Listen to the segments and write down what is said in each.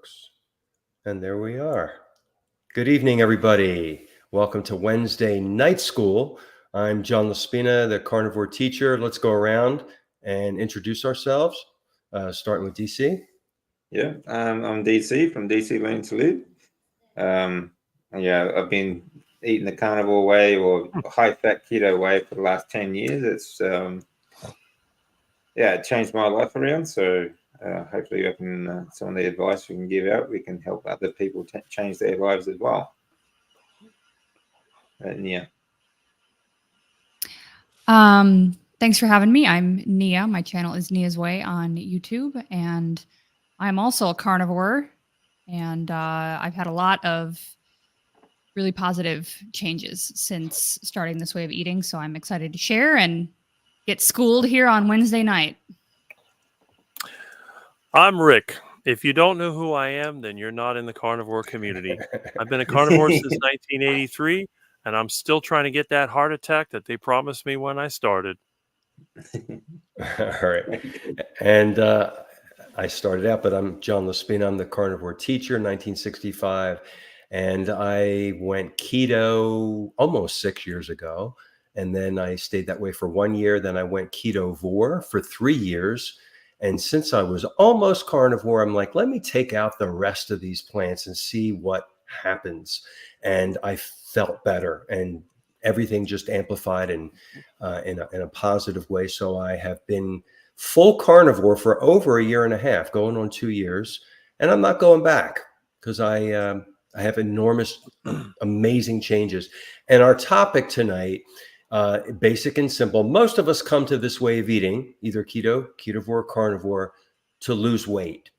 works. And there we are. Good evening, everybody. Welcome to Wednesday Night School. I'm John Laspina, the Carnivore Teacher. Let's go around and introduce ourselves, starting with DC. Yeah, I'm DC from DC Learning to Live. I've been eating the carnivore way or high-fat keto way for the last 10 years. It's it changed my life around. So hopefully, some of the advice we can give out, we can help other people change their lives as well. Nia. Thanks for having me. I'm Nia. My channel is Nia's Way on YouTube, and I'm also a carnivore. And I've had a lot of really positive changes since starting this way of eating. So I'm excited to share and get schooled here on Wednesday night. I'm Rick. If you don't know who I am, then you're not in the carnivore community. I've been a carnivore since 1983, and I'm still trying to get that heart attack that they promised me when I started. All right. And I started out, but I'm John Laspina. I'm the Carnivore Teacher, 1965. And I went keto almost 6 years ago. And then I stayed that way for 1 year. Then I went ketovore for 3 years. And since I was almost carnivore, I'm like, let me take out the rest of these plants and see what happens. And I felt better, and everything just amplified in a positive way. So I have been full carnivore for over 1.5 years, going on 2 years. And I'm not going back because I have enormous, amazing changes. And our topic tonight, basic and simple. Most of us come to this way of eating, either keto, ketovore, carnivore, to lose weight.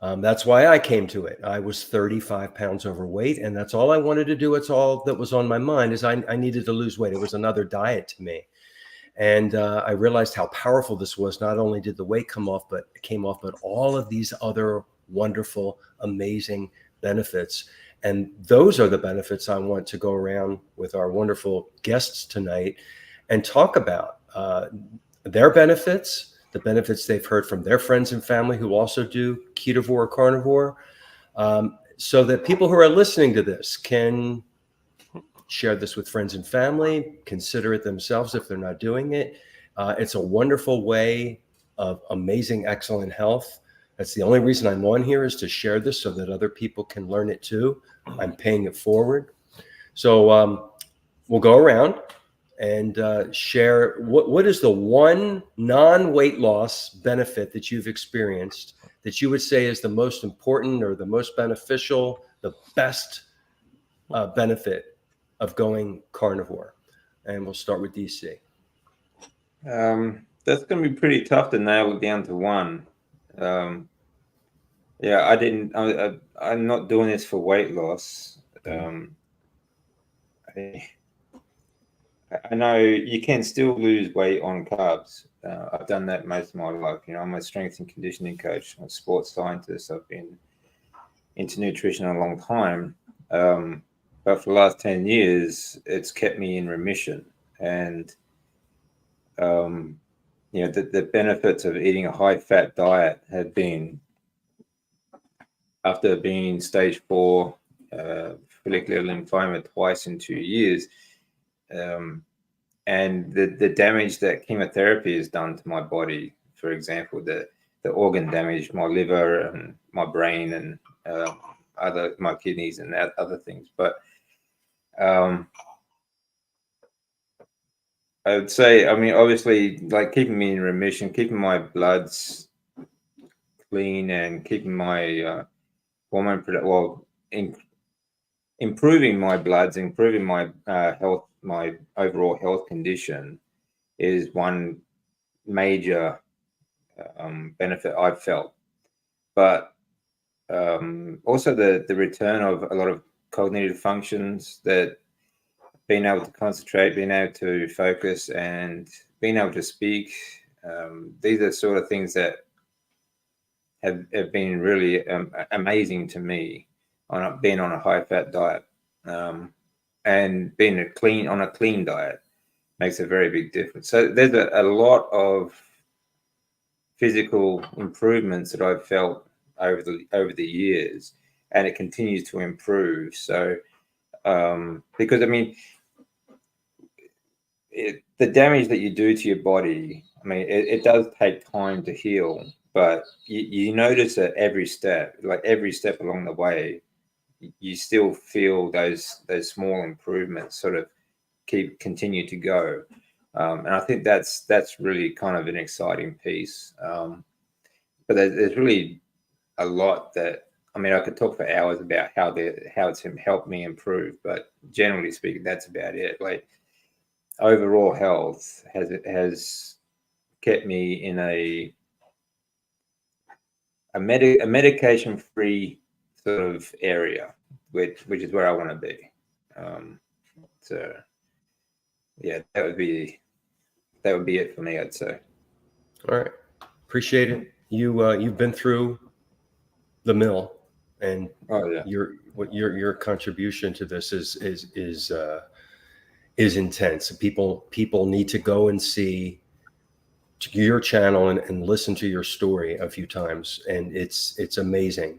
That's why I came to it. I was 35 pounds overweight, and that's all I wanted to do. It's all that was on my mind is I needed to lose weight. It was another diet to me. And I realized how powerful this was. Not only did the weight come off, but all of these other wonderful, amazing benefits. And those are the benefits I want to go around with our wonderful guests tonight and talk about their benefits, the benefits they've heard from their friends and family who also do ketovore or carnivore, so that people who are listening to this can share this with friends and family, consider it themselves if they're not doing it. It's a wonderful way of amazing, excellent health. That's the only reason I'm on here, is to share this so that other people can learn it too. I'm paying it forward. So we'll go around and share what is the one non-weight loss benefit that you've experienced that you would say is the most important or the most beneficial, the best benefit of going carnivore. And we'll start with DC. That's going to be pretty tough to nail it down to one. I'm not doing this for weight loss. I know you can still lose weight on carbs. I've done that most of my life. I'm a strength and conditioning coach. I'm a sports scientist. I've been into nutrition a long time. But for the last 10 years, it's kept me in remission. And, the benefits of eating a high-fat diet have been, after being in stage 4 follicular lymphoma twice in 2 years, and the damage that chemotherapy has done to my body, for example, the organ damage, my liver and my brain and my kidneys and other things. But I would say, obviously, like keeping me in remission, keeping my bloods clean, and keeping my hormone improving my bloods, improving my health, my overall health condition is one major benefit I've felt. But also the return of a lot of cognitive functions, that being able to concentrate, being able to focus, and being able to speak. These are sort of things that have been really amazing to me being on a high-fat diet. And being on a clean diet makes a very big difference. So there's a lot of physical improvements that I've felt over the years, and it continues to improve. So because I mean, the damage that you do to your body, I mean, it does take time to heal, but you notice at every step, like every step along the way, you still feel those small improvements sort of continue to go. And I think that's really kind of an exciting piece. But there's really a lot that, I mean, I could talk for hours about how it's helped me improve, but generally speaking, that's about it. Like overall health has kept me in a medication-free sort of area, which is where I want to be. So yeah, that would be it for me, I'd say. All right, appreciate it. You've been through the mill, and Oh yeah, your contribution to this is intense. People need to go and see your channel and listen to your story a few times, and it's amazing.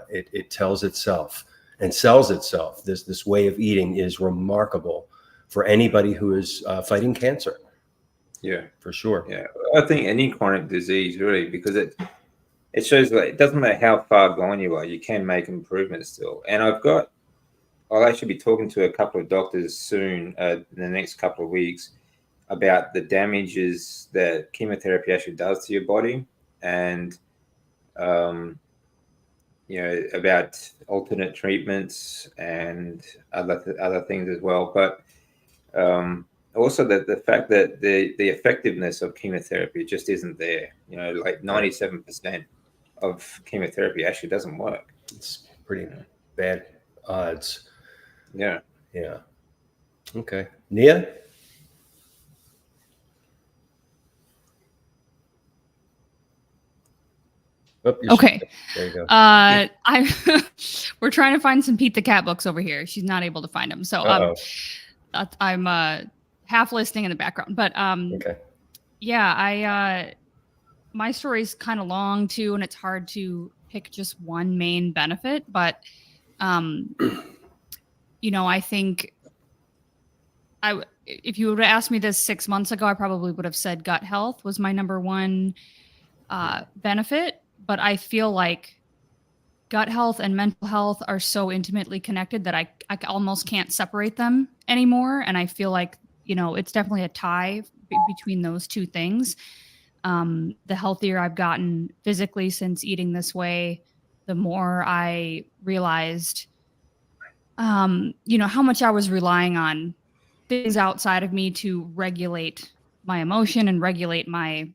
It tells itself and sells itself. This way of eating is remarkable for anybody who is fighting cancer. yeah, for sure. Yeah, I think any chronic disease really, because it shows that it doesn't matter how far gone you are, you can make improvements still. And I'll actually be talking to a couple of doctors soon, in the next couple of weeks, about the damages that chemotherapy actually does to your body, and about alternate treatments and other things as well. But also the fact that the effectiveness of chemotherapy just isn't there. Like 97% of chemotherapy actually doesn't work. It's pretty bad odds. Yeah. Yeah. Okay. Nia? Oh, Okay. There you go. We're trying to find some Pete the Cat books over here. She's not able to find them. So I'm half listening in the background. But okay. Yeah, my story's kind of long too, and it's hard to pick just one main benefit. But I think if you would have asked me this 6 months ago, I probably would have said gut health was my number one benefit. But I feel like gut health and mental health are so intimately connected that I almost can't separate them anymore. And I feel like, it's definitely a tie between those two things. The healthier I've gotten physically since eating this way, the more I realized, how much I was relying on things outside of me to regulate my emotion and regulate my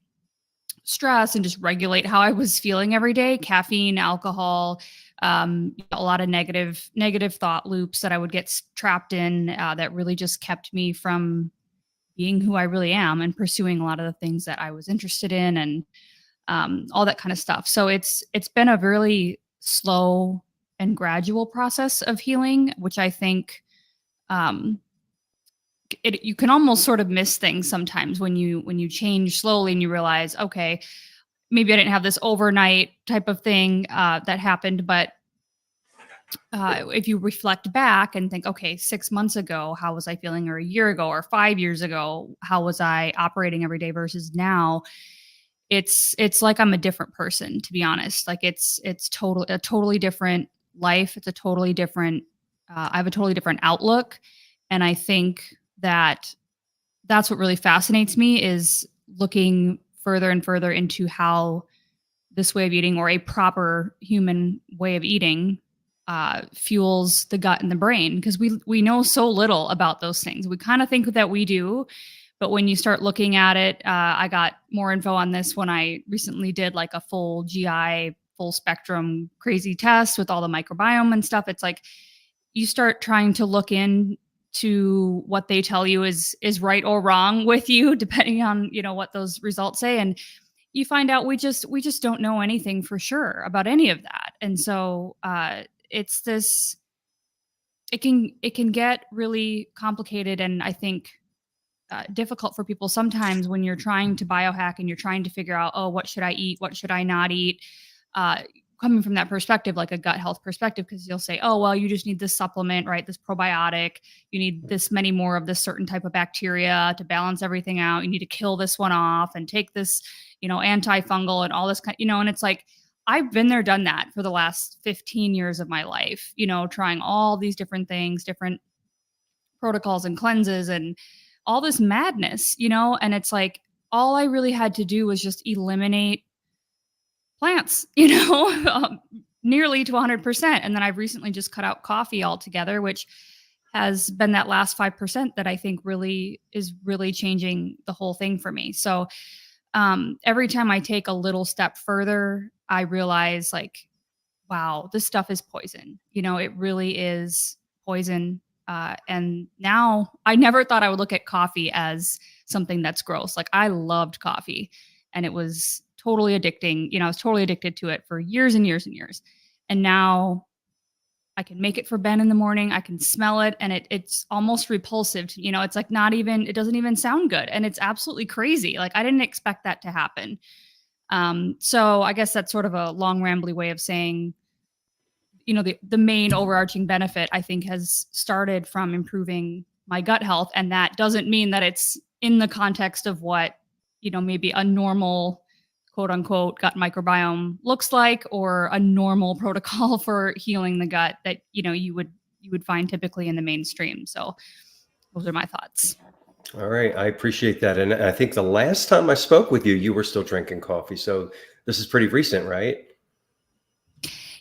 stress and just regulate how I was feeling every day. Caffeine, alcohol, a lot of negative thought loops that I would get trapped in, that really just kept me from being who I really am and pursuing a lot of the things that I was interested in, and all that kind of stuff. So it's been a really slow and gradual process of healing, which I think you can almost sort of miss things sometimes when you change slowly and you realize, okay, maybe I didn't have this overnight type of thing that happened, but if you reflect back and think, okay, 6 months ago, how was I feeling? Or a year ago or 5 years ago, how was I operating every day versus now? It's like I'm a different person, to be honest. Like it's a totally different life. It's a totally different, I have a totally different outlook. And I think that's what really fascinates me, is looking further and further into how this way of eating, or a proper human way of eating, fuels the gut and the brain, because we know so little about those things. We kind of think that we do, but when you start looking at it, I got more info on this when I recently did like a full GI, full spectrum crazy test with all the microbiome and stuff. It's like you start trying to look into what they tell you is right or wrong with you, depending on what those results say, and you find out we just don't know anything for sure about any of that. And so it's this, it can get really complicated, and I think difficult for people sometimes when you're trying to biohack and you're trying to figure out, oh, what should I eat, what should I not eat. coming from that perspective, like a gut health perspective, because you'll say, oh, well, you just need this supplement, right? This probiotic, you need this many more of this certain type of bacteria to balance everything out. You need to kill this one off and take this, antifungal and all this kind, and it's like, I've been there, done that for the last 15 years of my life, trying all these different things, different protocols and cleanses and all this madness, and it's like, all I really had to do was just eliminate plants, nearly to 100%. And then I've recently just cut out coffee altogether, which has been that last 5% that I think really is really changing the whole thing for me. So every time I take a little step further, I realize like, wow, this stuff is poison. It really is poison. And now I never thought I would look at coffee as something that's gross. Like I loved coffee and it was totally addicting. I was totally addicted to it for years and years and years. And now I can make it for Ben in the morning. I can smell it and it's almost repulsive. It's like it doesn't even sound good. And it's absolutely crazy. Like I didn't expect that to happen. So I guess that's sort of a long rambly way of saying, the main overarching benefit I think has started from improving my gut health. And that doesn't mean that it's in the context of what, maybe a normal quote unquote gut microbiome looks like, or a normal protocol for healing the gut that, you would find typically in the mainstream. So those are my thoughts. All right. I appreciate that. And I think the last time I spoke with you, you were still drinking coffee. So this is pretty recent, right?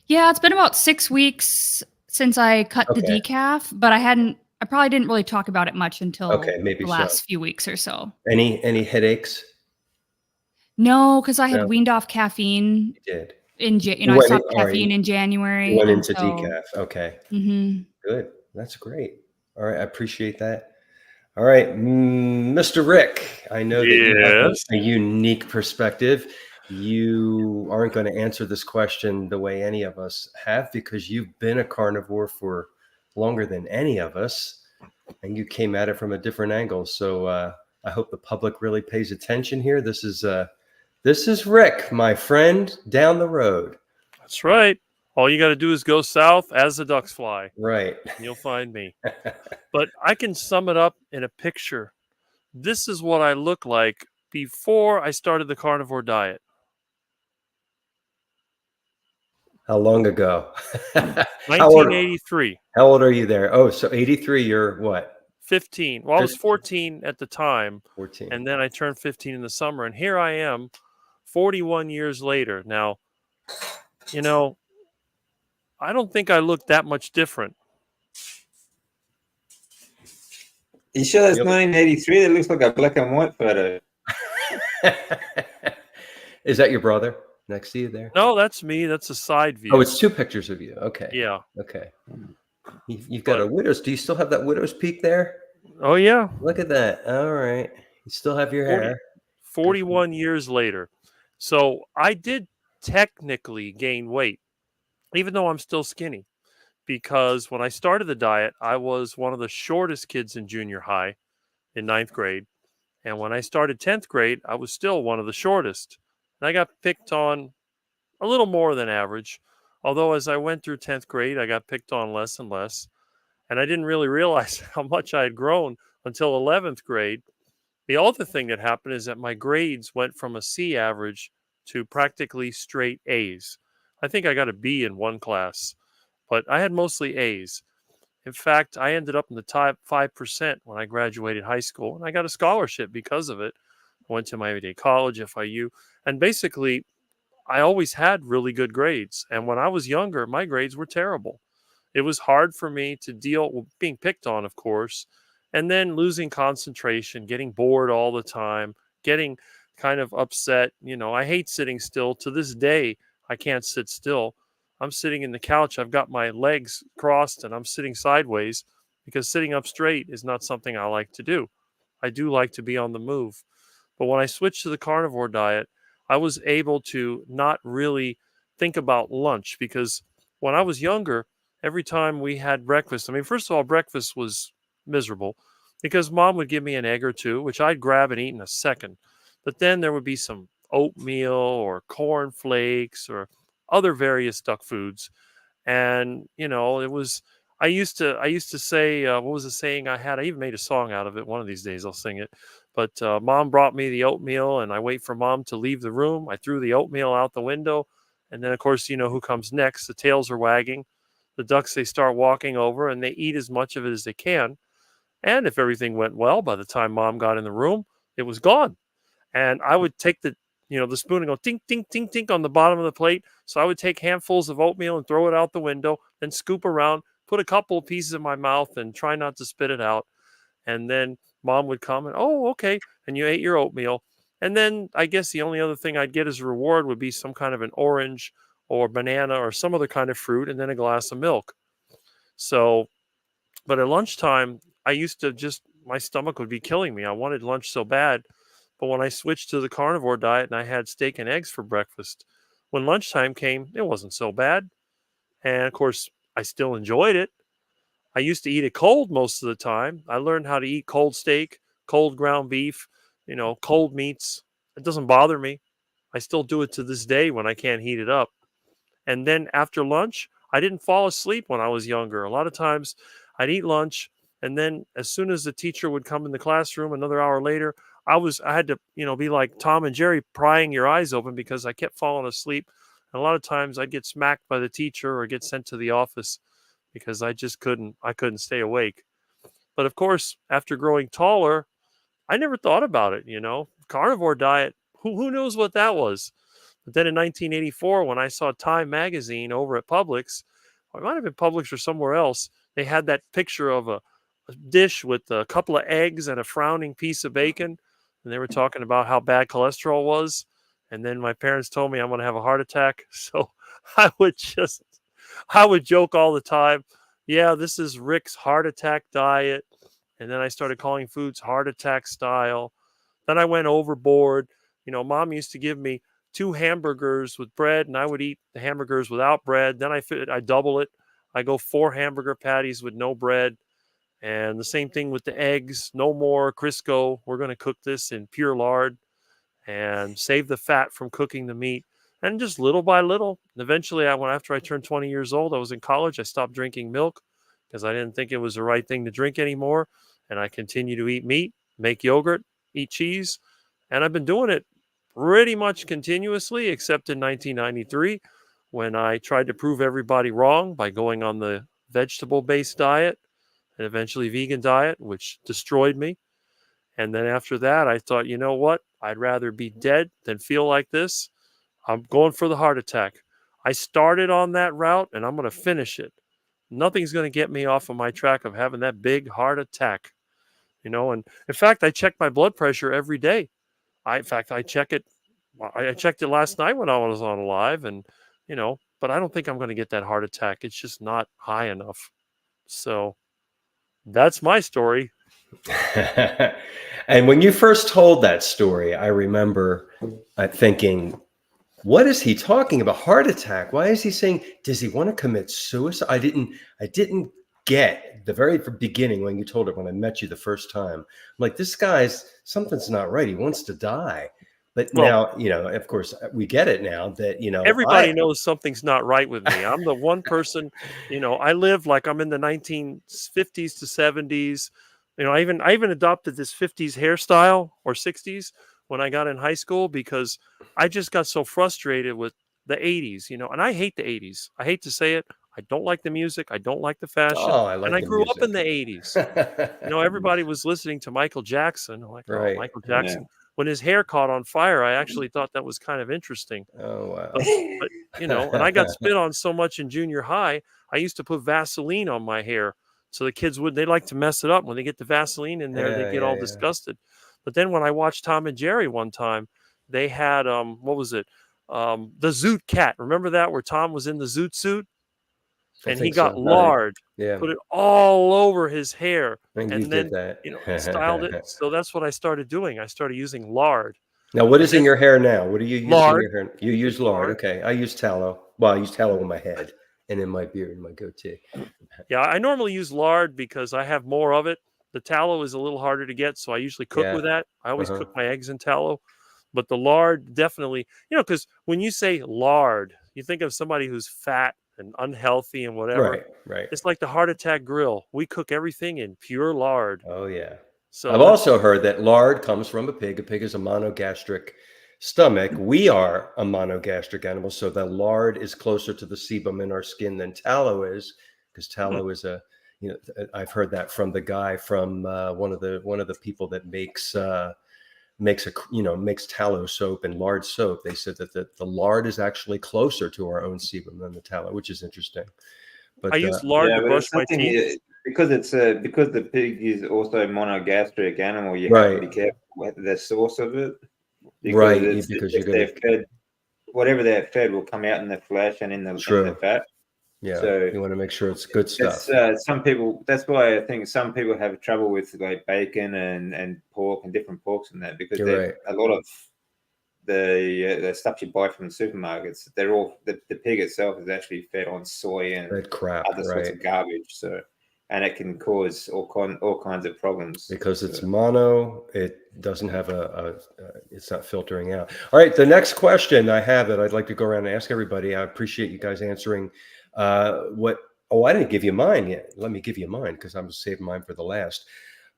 Yeah, it's been about 6 weeks since I cut the decaf, but I probably didn't really talk about it much until maybe the last few weeks or so. Any headaches? No, because I had weaned off caffeine. You did. I stopped caffeine in January. You went into decaf. Okay. Mm-hmm. Good. That's great. All right. I appreciate that. All right. Mr. Rick, I know that you have a unique perspective. You aren't going to answer this question the way any of us have, because you've been a carnivore for longer than any of us, and you came at it from a different angle. So I hope the public really pays attention here. This is Rick, my friend, down the road. That's right. All you got to do is go south as the ducks fly. Right. And you'll find me. But I can sum it up in a picture. This is what I look like before I started the carnivore diet. How long ago? 1983. How old are you there? Oh, so 83, you're what? 15. Well, I was 14 at the time. 14. And then I turned 15 in the summer. And here I am 41 years later. Now, I don't think I look that much different. You sure that's 1983? It looks like a black and white photo. Is that your brother next to you there? No, that's me. That's a side view. Oh, it's two pictures of you. Okay. Yeah. Okay. You've got a widow's. Do you still have that widow's peak there? Oh, yeah. Look at that. All right. You still have your hair. 41 years later. So I did technically gain weight, even though I'm still skinny, because when I started the diet, I was one of the shortest kids in junior high in 9th grade. And when I started 10th grade, I was still one of the shortest. And I got picked on a little more than average. Although as I went through 10th grade, I got picked on less and less. And I didn't really realize how much I had grown until 11th grade. The other thing that happened is that my grades went from a C average to practically straight A's. I think I got a B in one class, but I had mostly A's. In fact, I ended up in the top 5% when I graduated high school, and I got a scholarship because of it. I went to Miami-Dade College, FIU, and basically, I always had really good grades. And when I was younger, my grades were terrible. It was hard for me to deal with being picked on, of course, and then losing concentration, getting bored all the time, getting kind of upset. I hate sitting still. To this day, I can't sit still. I'm sitting in the couch. I've got my legs crossed and I'm sitting sideways because sitting up straight is not something I like to do. I do like to be on the move. But when I switched to the carnivore diet, I was able to not really think about lunch, because when I was younger, every time we had breakfast, first of all, breakfast was miserable because mom would give me an egg or two, which I'd grab and eat in a second. But then there would be some oatmeal or corn flakes or other various duck foods. And it was, I used to say, what was the saying I had? I even made a song out of it. One of these days I'll sing it. But mom brought me the oatmeal, and I wait for mom to leave the room. I threw the oatmeal out the window, and then of course who comes next. The tails are wagging. The ducks, they start walking over, and they eat as much of it as they can. And if everything went well, by the time mom got in the room, it was gone. And I would take the spoon and go tink, tink, tink, tink on the bottom of the plate. So I would take handfuls of oatmeal and throw it out the window, then scoop around, put a couple of pieces in my mouth and try not to spit it out. And then mom would come and, oh, okay. And you ate your oatmeal. And then I guess the only other thing I'd get as a reward would be some kind of an orange or banana or some other kind of fruit, and then a glass of milk. So, but at lunchtime, I used to my stomach would be killing me. I wanted lunch so bad. But when I switched to the carnivore diet and I had steak and eggs for breakfast, when lunchtime came, it wasn't so bad. And of course, I still enjoyed it. I used to eat it cold most of the time. I learned how to eat cold steak, cold ground beef, cold meats. It doesn't bother me. I still do it to this day when I can't heat it up. And then after lunch, I didn't fall asleep when I was younger. A lot of times I'd eat lunch, and then as soon as the teacher would come in the classroom another hour later, I had to, be like Tom and Jerry, prying your eyes open because I kept falling asleep. And a lot of times I'd get smacked by the teacher or get sent to the office because I couldn't stay awake. But of course, after growing taller, I never thought about it, carnivore diet. Who knows what that was? But then in 1984, when I saw Time magazine over at Publix, or it might have been Publix or somewhere else, they had that picture of a dish with a couple of eggs and a frowning piece of bacon. And they were talking about how bad cholesterol was. And then my parents told me I'm going to have a heart attack. So I would joke all the time. Yeah, this is Rick's heart attack diet. And then I started calling foods heart attack style. Then I went overboard. Mom used to give me 2 hamburgers with bread, and I would eat the hamburgers without bread. Then I double it. I go 4 hamburger patties with no bread. And the same thing with the eggs. No more Crisco. We're going to cook this in pure lard and save the fat from cooking the meat. And just little by little. And eventually, after I turned 20 years old, I was in college. I stopped drinking milk because I didn't think it was the right thing to drink anymore. And I continue to eat meat, make yogurt, eat cheese. And I've been doing it pretty much continuously, except in 1993 when I tried to prove everybody wrong by going on the vegetable-based diet and eventually vegan diet, which destroyed me. And then after that, I thought, you know what? I'd rather be dead than feel like this. I'm going for the heart attack. I started on that route, and I'm going to finish it. Nothing's going to get me off of my track of having that big heart attack. And in fact, I check my blood pressure every day. I check it. I checked it last night when I was on live, and but I don't think I'm going to get that heart attack. It's just not high enough. So that's my story. And when you first told that story, I remember thinking, what is he talking about? Heart attack? Why is he saying, does he want to commit suicide? I didn't get the very beginning when you told it, when I met you the first time. I'm like, this guy's, something's not right. He wants to die. But now, of course, we get it now that, everybody knows something's not right with me. I'm the one person, I live like I'm in the 1950s to 70s. I even adopted this 50s hairstyle or 60s when I got in high school because I just got so frustrated with the 80s, and I hate the 80s. I hate to say it. I don't like the music. I don't like the fashion. Oh, I like and I the grew music. up in the 80s. Everybody was listening to Michael Jackson. I'm like, Right. oh, Michael Jackson. Yeah. When his hair caught on fire, I actually thought that was kind of interesting. Oh, wow. But and I got spit on so much in junior high, I used to put Vaseline on my hair. So the kids they like to mess it up. When they get the Vaseline in there, they get all disgusted. But then when I watched Tom and Jerry one time, they had, what was it? The Zoot cat. Remember that, where Tom was in the Zoot suit? And he got lard, put it all over his hair, and then did that. Styled it. So that's what I started doing. I started using lard. Now, what is in your hair now? What do you use lard. in your hair? You use lard. Okay. I use tallow. Well, I use tallow in my head and in my beard and my goatee. Yeah, I normally use lard because I have more of it. The tallow is a little harder to get, so I usually cook with that. I always cook my eggs in tallow. But the lard definitely, because when you say lard, You think of somebody who's fat and unhealthy and whatever. Right, right. It's like the heart attack grill. We cook everything in pure lard. Oh yeah. So I've also heard that lard comes from a pig. A pig is a monogastric stomach. We are a monogastric animal, so the lard is closer to the sebum in our skin than tallow is, because tallow is a, I've heard that from the guy from one of the people that makes tallow soap and lard soap. They said that the lard is actually closer to our own sebum than the tallow, which is interesting. But I use lard to but brush it's my something teeth. because because the pig is also a monogastric animal. You have to be Right. careful with the source of it because right, it's because if you're they're going fed whatever they're fed will come out in the flesh and in the True. fat. yeah, So you want to make sure it's good stuff. it's some people. That's why I think some people have trouble with like bacon and pork and different porks and that because You're they're right. a lot of the stuff you buy from the supermarkets. They're all the pig itself is actually fed on soy and That crap, other sorts right? of garbage. So, and it can cause all kinds of problems Because it's So, mono, it doesn't have it's not filtering out. All right, the next question I have that I'd like to go around and ask everybody. I appreciate you guys answering. Oh, I didn't give you mine yet. Let me give you mine because I'm going to save mine for the last.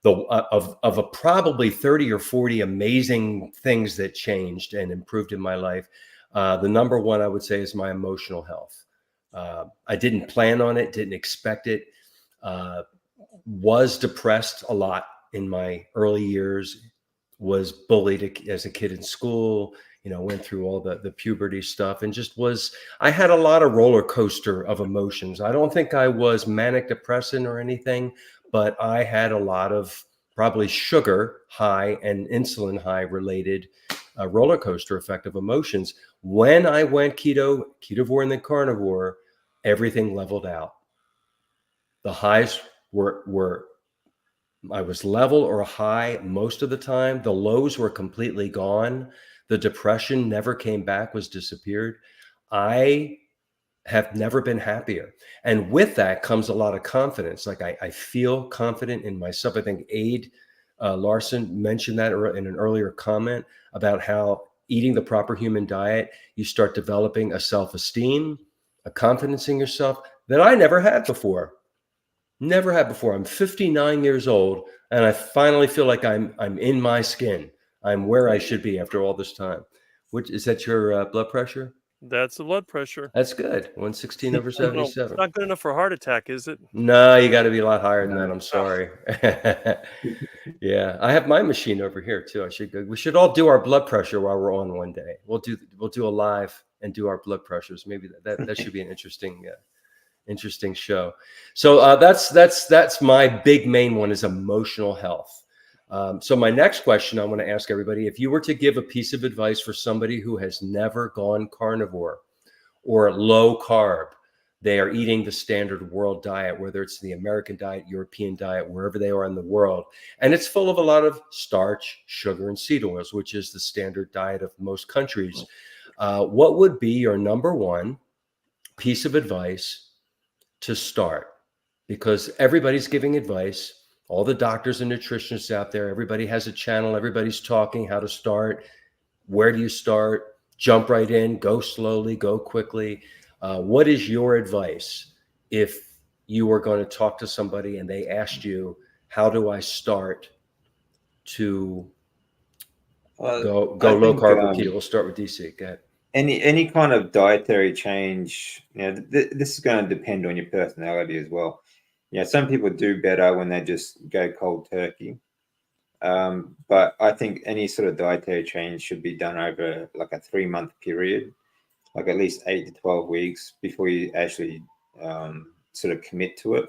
Of a probably 30 or 40 amazing things that changed and improved in my life, the number one I would say is my emotional health. I didn't plan on it, didn't expect it. Was depressed a lot in my early years, was bullied as a kid in school, went through all the puberty stuff and I had a lot of roller coaster of emotions. I don't think I was manic depressant or anything, but I had a lot of probably sugar high and insulin high related roller coaster effect of emotions. When I went ketovore and then carnivore, everything leveled out. The highs were I was level or high most of the time. The lows were completely gone. The depression never came back, was disappeared. I have never been happier. And with that comes a lot of confidence. Like I feel confident in myself. I think Aid Larson mentioned that in an earlier comment about how eating the proper human diet, you start developing a self-esteem, a confidence in yourself that I never had before. Never had before. I'm 59 years old, and I finally feel like I'm in my skin. I'm where I should be after all this time. Which is that your blood pressure? That's the blood pressure. That's good. 116 over I don't know. It's 77. not good enough for a heart attack, is it? No, you got to be a lot higher than that. No. I'm sorry. Yeah, I have my machine over here too. We should all do our blood pressure while we're on one day. We'll do a live and do our blood pressures. Maybe that should be an interesting show. So that's my big main one is emotional health. So my next question I want to ask everybody: if you were to give a piece of advice for somebody who has never gone carnivore or low carb, they are eating the standard world diet, whether it's the American diet, European diet, wherever they are in the world, and it's full of a lot of starch, sugar, and seed oils, which is the standard diet of most countries. What would be your number one piece of advice to start? Because everybody's giving advice, all the doctors and nutritionists out there, everybody has a channel, everybody's talking how to start. Where do you start? Jump right in, go slowly, go quickly. What is your advice if you were going to talk to somebody and they asked you, how do I start to go I low think, carb or keto? We'll start with DC. Go ahead. any kind of dietary change, this is going to depend on your personality as well. Some people do better when they just go cold turkey. But I think any sort of dietary change should be done over like a 3-month period, like at least 8 to 12 weeks before you actually sort of commit to it.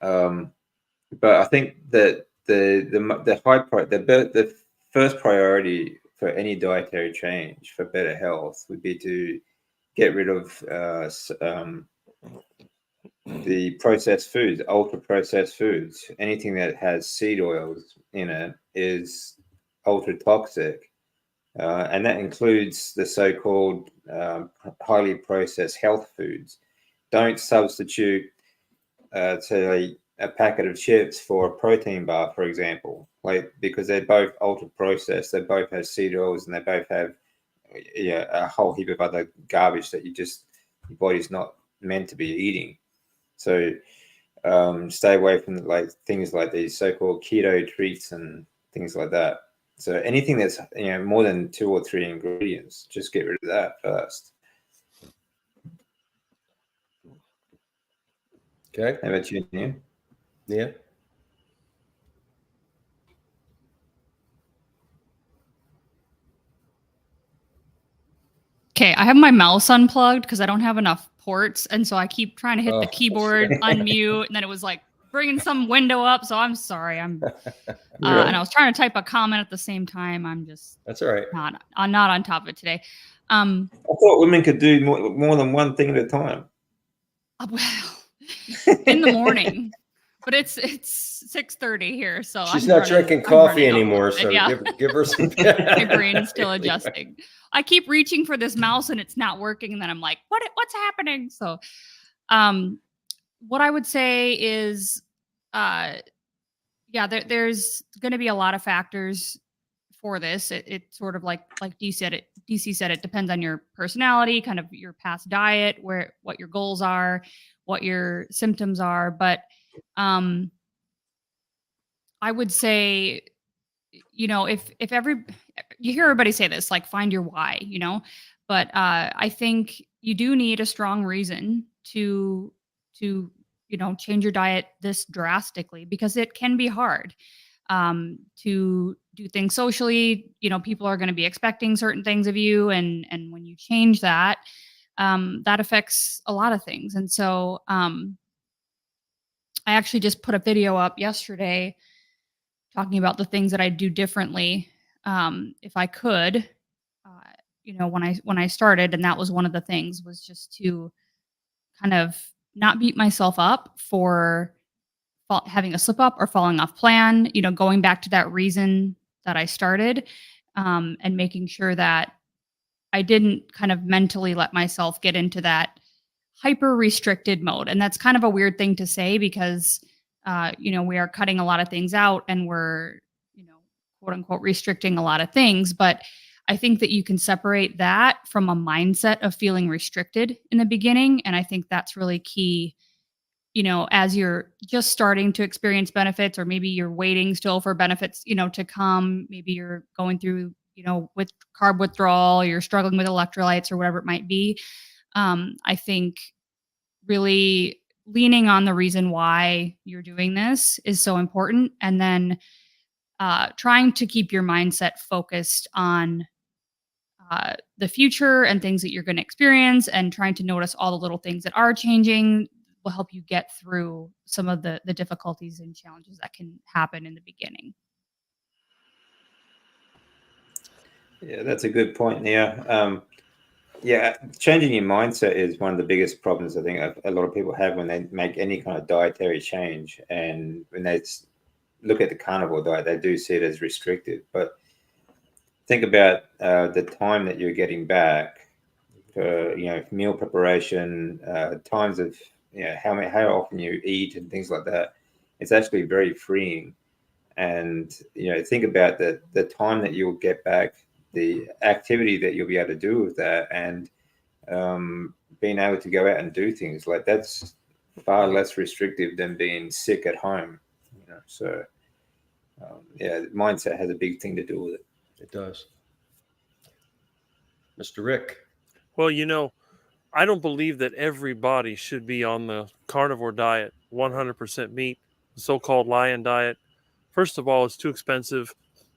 But I think that the first priority for any dietary change for better health would be to get rid of the processed foods, ultra processed foods. Anything that has seed oils in it is ultra toxic. And that includes the so-called highly processed health foods. Don't substitute say a packet of chips for a protein bar, for example, because they're both ultra processed. They both have seed oils and they both have a whole heap of other garbage that your body's not meant to be eating. So stay away from like things like these so-called keto treats and things like that. So anything that's more than 2 or 3 ingredients, just get rid of that first. Okay. How about you, Nia? Yeah. Okay, I have my mouse unplugged because I don't have enough ports, and so I keep trying to hit the keyboard, unmute, and then it was like bringing some window up. So I'm sorry. I'm and I was trying to type a comment at the same time. I'm just That's all right. I'm not on top of it today. I thought women could do more than one thing at a time. Well, in the morning, but it's 6:30 here, so She's not drinking coffee anymore, so yeah. give her some. My brain's still adjusting. I keep reaching for this mouse and it's not working, and then I'm like, what's happening? So, what I would say is, there's going to be a lot of factors for this. It's sort of like DC said, it depends on your personality, kind of your past diet, what your goals are, what your symptoms are. But I would say, if you hear everybody say this, like find your why, but I think you do need a strong reason to change your diet this drastically, because it can be hard to do things socially. People are going to be expecting certain things of you, and when you change that, that affects a lot of things. And so I actually just put a video up yesterday talking about the things that I do differently if I could, when I started. And that was one of the things, was just to kind of not beat myself up for having a slip up or falling off plan, going back to that reason that I started, and making sure that I didn't kind of mentally let myself get into that hyper restricted mode. And that's kind of a weird thing to say, because we are cutting a lot of things out, and we're, quote unquote, restricting a lot of things. But I think that you can separate that from a mindset of feeling restricted in the beginning. And I think that's really key, as you're just starting to experience benefits, or maybe you're waiting still for benefits, to come. Maybe you're going through, with carb withdrawal, you're struggling with electrolytes or whatever it might be. I think really leaning on the reason why you're doing this is so important. And then trying to keep your mindset focused on the future and things that you're going to experience, and trying to notice all the little things that are changing will help you get through some of the difficulties and challenges that can happen in the beginning. Yeah, that's a good point, Nia. Changing your mindset is one of the biggest problems I think a lot of people have when they make any kind of dietary change. And when they look at the carnivore diet, they do see it as restrictive. But think about the time that you're getting back for meal preparation, times of how often you eat and things like that. It's actually very freeing. And think about the time that you'll get back, the activity that you'll be able to do with that, and being able to go out and do things like that's far less restrictive than being sick at home. So mindset has a big thing to do with it. It does. Mr. Rick. Well, I don't believe that everybody should be on the carnivore diet, 100% meat, the so-called lion diet. First of all, it's too expensive.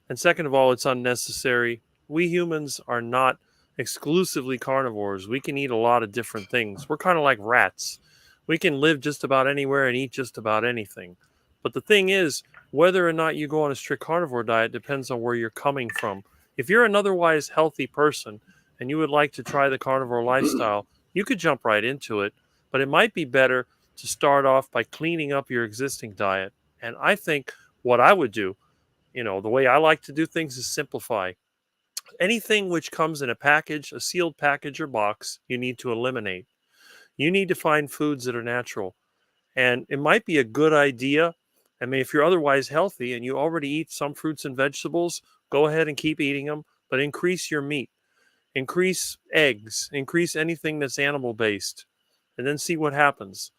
And second of all, it's unnecessary. We humans are not exclusively carnivores. We can eat a lot of different things. We're kind of like rats. We can live just about anywhere and eat just about anything. But the thing is, whether or not you go on a strict carnivore diet depends on where you're coming from. If you're an otherwise healthy person and you would like to try the carnivore lifestyle, you could jump right into it. But it might be better to start off by cleaning up your existing diet. And I think what I would do, the way I like to do things, is simplify. Anything which comes in a package, a sealed package or box, you need to eliminate. You need to find foods that are natural. And it might be a good idea. I mean, if you're otherwise healthy and you already eat some fruits and vegetables, go ahead and keep eating them, but increase your meat. increase eggs, increase anything that's animal based, and then see what happens.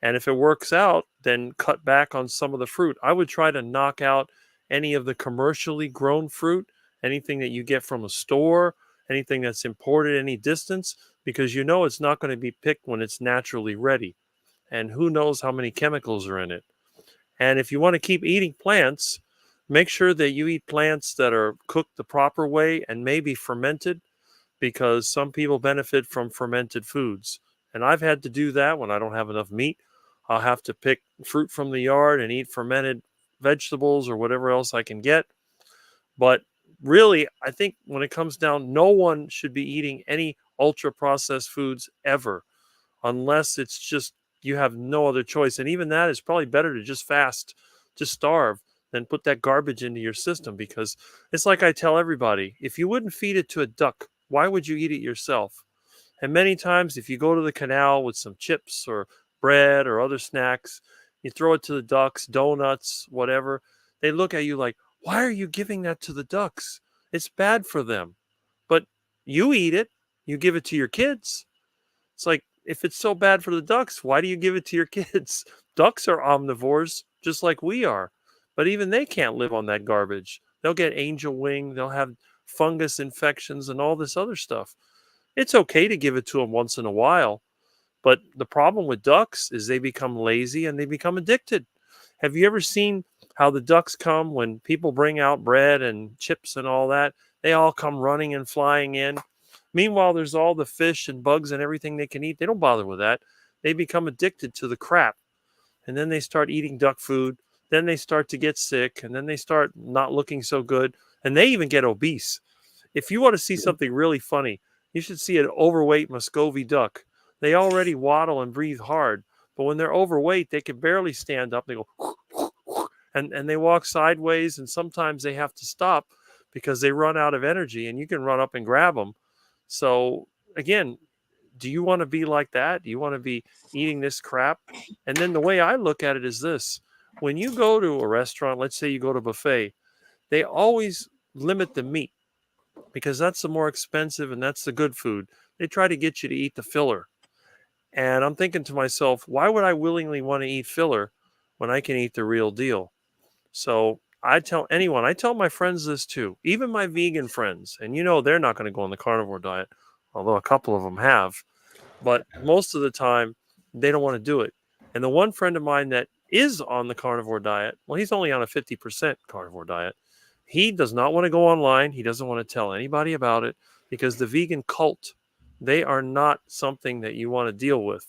And if it works out, then cut back on some of the fruit. I would try to knock out any of the commercially grown fruit, anything that you get from a store, anything that's imported any distance, because you know it's not going to be picked when it's naturally ready. And who knows how many chemicals are in it. And if you want to keep eating plants, make sure that you eat plants that are cooked the proper way and maybe fermented, because some people benefit from fermented foods. And I've had to do that when I don't have enough meat. I'll have to pick fruit from the yard and eat fermented vegetables or whatever else I can get. But really, I think when it comes down, no one should be eating any ultra processed foods ever, unless it's just you have no other choice. And even that is probably better to just fast, just starve, than put that garbage into your system. Because it's like I tell everybody, if you wouldn't feed it to a duck, why would you eat it yourself? And many times, if you go to the canal with some chips or bread or other snacks, you throw it to the ducks, donuts, whatever, they look at you like, why are you giving that to the ducks? It's bad for them. But you eat it, you give it to your kids. It's like, if it's so bad for the ducks, why do you give it to your kids? Ducks are omnivores, just like we are. But even they can't live on that garbage. They'll get angel wing, they'll have fungus infections and all this other stuff. It's okay to give it to them once in a while. But the problem with ducks is they become lazy and they become addicted. Have you ever seen how the ducks come when people bring out bread and chips and all that? They all come running and flying in. Meanwhile, there's all the fish and bugs and everything they can eat. They don't bother with that. They become addicted to the crap. And then they start eating duck food. Then they start to get sick. And then they start not looking so good. And they even get obese. If you want to see something really funny, you should see an overweight Muscovy duck. They already waddle and breathe hard. But when they're overweight, they can barely stand up. They go, and they walk sideways. And sometimes they have to stop because they run out of energy. And you can run up and grab them. So again, do you want to be like that? Do you want to be eating this crap? And then the way I look at it is this. When you go to a restaurant, let's say you go to a buffet, they always limit the meat because that's the more expensive and that's the good food. They try to get you to eat the filler. And I'm thinking to myself, why would I willingly want to eat filler when I can eat the real deal? So I tell anyone, I tell my friends this too, even my vegan friends, and you know they're not going to go on the carnivore diet, although a couple of them have, but most of the time they don't want to do it. And the one friend of mine that is on the carnivore diet, well, he's only on a 50% carnivore diet. He does not want to go online. He doesn't want to tell anybody about it because the vegan cult, they are not something that you want to deal with.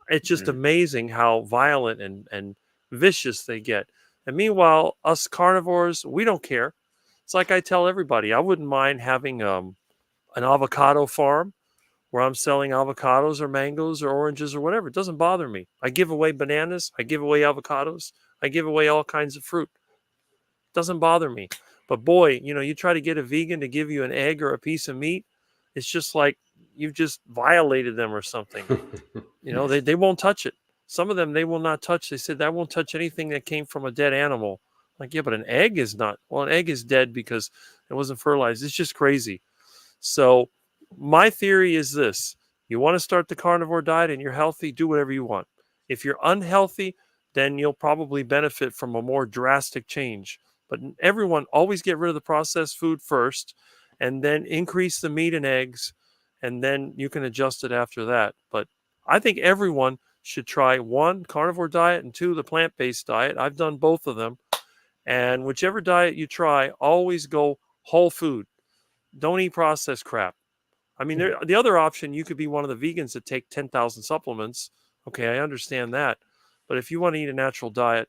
It's just amazing how violent and vicious they get. And meanwhile, us carnivores, we don't care. It's like I tell everybody, I wouldn't mind having an avocado farm where I'm selling avocados or mangoes or oranges or whatever. It doesn't bother me. I give away bananas. I give away avocados. I give away all kinds of fruit. It doesn't bother me. But boy, you try to get a vegan to give you an egg or a piece of meat. It's just like you've just violated them or something. They won't touch it. Some of them they will not touch. They said, I won't touch anything that came from a dead animal. Like, yeah, but an egg is not. Well, an egg is dead because it wasn't fertilized. It's just crazy. So my theory is this. You want to start the carnivore diet and you're healthy, do whatever you want. If you're unhealthy, then you'll probably benefit from a more drastic change. But everyone, always get rid of the processed food first and then increase the meat and eggs, and then you can adjust it after that. But I think everyone should try one, carnivore diet, and two, the plant-based diet. I've done both of them. And whichever diet you try, always go whole food. Don't eat processed crap. I mean, the other option, you could be one of the vegans that take 10,000 supplements. Okay, I understand that. But if you want to eat a natural diet,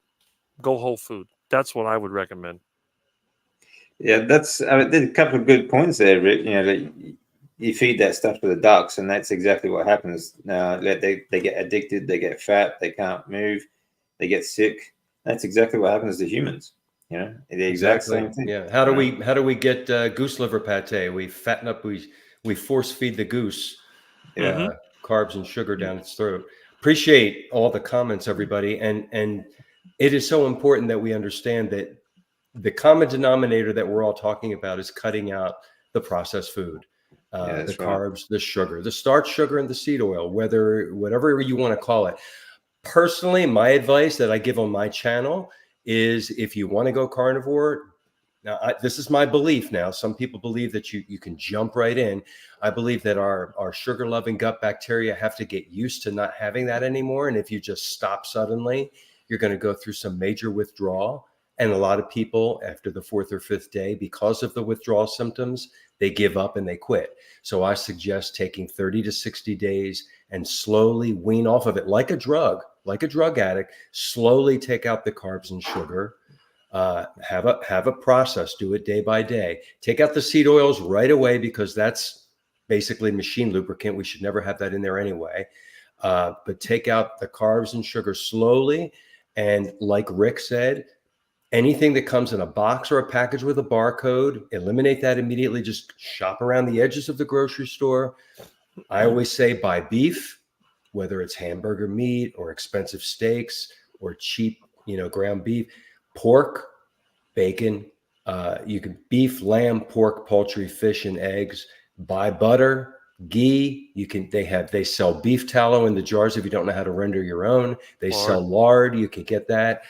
go whole food. That's what I would recommend. Yeah, there's a couple of good points there, Rick. You feed that stuff to the ducks, and that's exactly what happens. They get addicted, they get fat, they can't move, they get sick. That's exactly what happens to humans. The exact same thing. Yeah. How do we get goose liver pate? We fatten up. We force feed the goose carbs and sugar down its throat. Appreciate all the comments, everybody, and it is so important that we understand that the common denominator that we're all talking about is cutting out the processed food. Yeah, the that's right. carbs, the sugar, the starch, sugar, and the seed oil, whatever you want to call it. Personally, my advice that I give on my channel is if you want to go carnivore, now this is my belief now. Some people believe that you can jump right in. I believe that our sugar-loving gut bacteria have to get used to not having that anymore. And if you just stop suddenly, you're going to go through some major withdrawal. And a lot of people, after the 4th or 5th day, because of the withdrawal symptoms, they give up and they quit. So I suggest taking 30 to 60 days and slowly wean off of it like a drug addict. Slowly take out the carbs and sugar. Have a process. Do it day by day. Take out the seed oils right away because that's basically machine lubricant. We should never have that in there anyway. But take out the carbs and sugar slowly. And like Rick said, anything that comes in a box or a package with a barcode, eliminate that immediately. Just shop around the edges of the grocery store. I always say buy beef, whether it's hamburger meat or expensive steaks or cheap, ground beef, pork, bacon. You can beef, lamb, pork, poultry, fish, and eggs. Buy butter, ghee. They sell beef tallow in the jars if you don't know how to render your own. They sell lard. You can get that.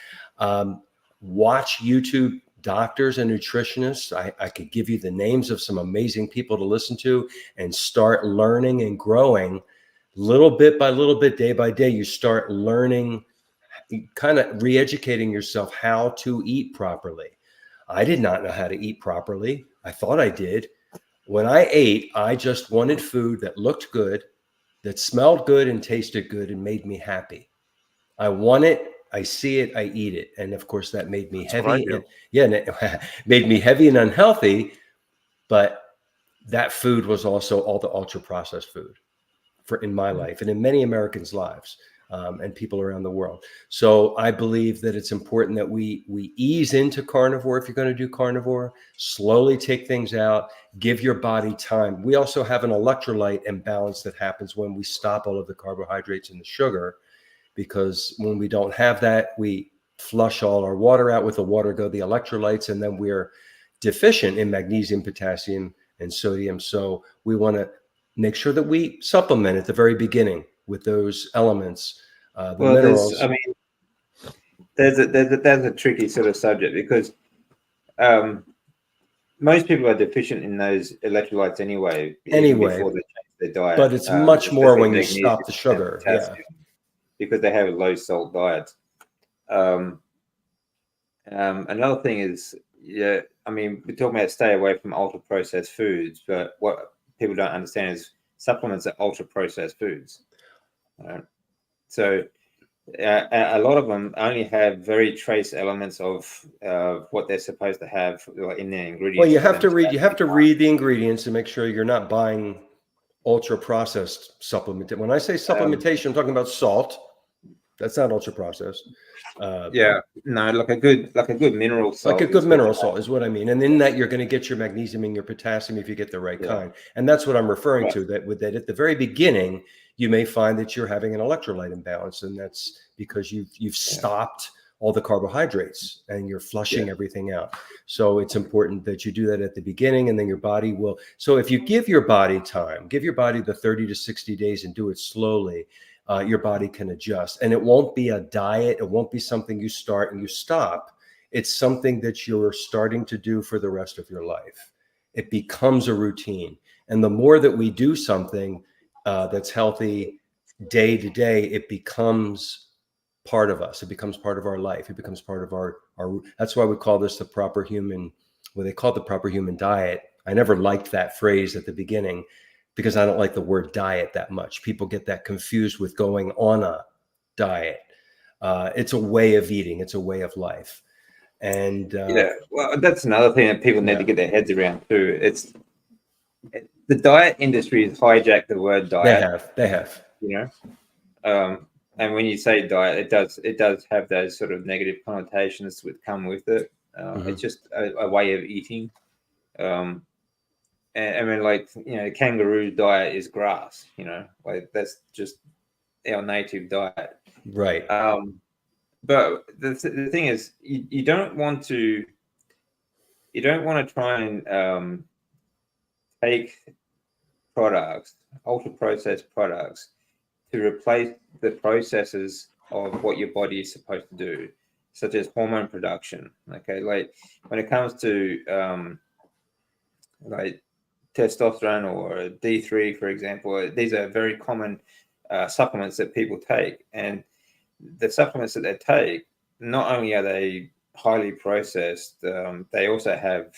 Watch YouTube doctors and nutritionists. I could give you the names of some amazing people to listen to and start learning and growing little bit by little bit, day by day. You start learning, kind of re-educating yourself how to eat properly. I did not know how to eat properly. I thought I did. When I ate, I just wanted food that looked good, that smelled good and tasted good and made me happy. I want it. I see it, I eat it. And of course that made me heavy. And it made me heavy and unhealthy. But that food was also all the ultra processed food in my life and in many Americans' lives, and people around the world. So I believe that it's important that we ease into carnivore. If you're going to do carnivore, slowly take things out, give your body time. We also have an electrolyte imbalance that happens when we stop all of the carbohydrates and the sugar. Because when we don't have that, we flush all our water out. With the water go the electrolytes, and then we're deficient in magnesium, potassium, and sodium. So we want to make sure that we supplement at the very beginning with those elements, the minerals. There's a tricky sort of subject because most people are deficient in those electrolytes anyway. Before they change their diet. But it's much more when you stop the sugar. Yeah. Because they have a low salt diet. Another thing is, we're talking about stay away from ultra processed foods, but what people don't understand is supplements are ultra processed foods. So a lot of them only have very trace elements of what they're supposed to have in their ingredients. Well, you have to read the ingredients to make sure you're not buying ultra processed supplement. When I say supplementation, I'm talking about salt. That's not ultra processed. Like a good mineral salt. Like a good mineral salt is what I mean. And in that, you're going to get your magnesium and your potassium if you get the right kind. And that's what I'm referring to. That at the very beginning, you may find that you're having an electrolyte imbalance, and that's because you've stopped all the carbohydrates and you're flushing everything out. So it's important that you do that at the beginning, and then your body will. So if you give your body time, give your body the 30 to 60 days and do it slowly, your body can adjust. And it won't be a diet. It won't be something you start and you stop. It's something that you're starting to do for the rest of your life. It becomes a routine. And the more that we do something that's healthy day to day, it becomes part of us. It becomes part of our life. It becomes part of our that's why we call this the proper human, they call it the proper human diet. I never liked that phrase at the beginning because I don't like the word diet that much. People get that confused with going on a diet. It's a way of eating. It's a way of life. And well, that's another thing that people need to get their heads around too. It's the diet industry has hijacked the word diet. They have. And when you say diet, it does have those sort of negative connotations that come with it. It's just a way of eating. Kangaroo diet is grass. That's just our native diet. Right. But the thing is, you don't want to try and take products, ultra processed products, to replace the processes of what your body is supposed to do, such as hormone production. Okay, like when it comes to like testosterone or D3, for example, these are very common supplements that people take. And the supplements that they take, not only are they highly processed, they also have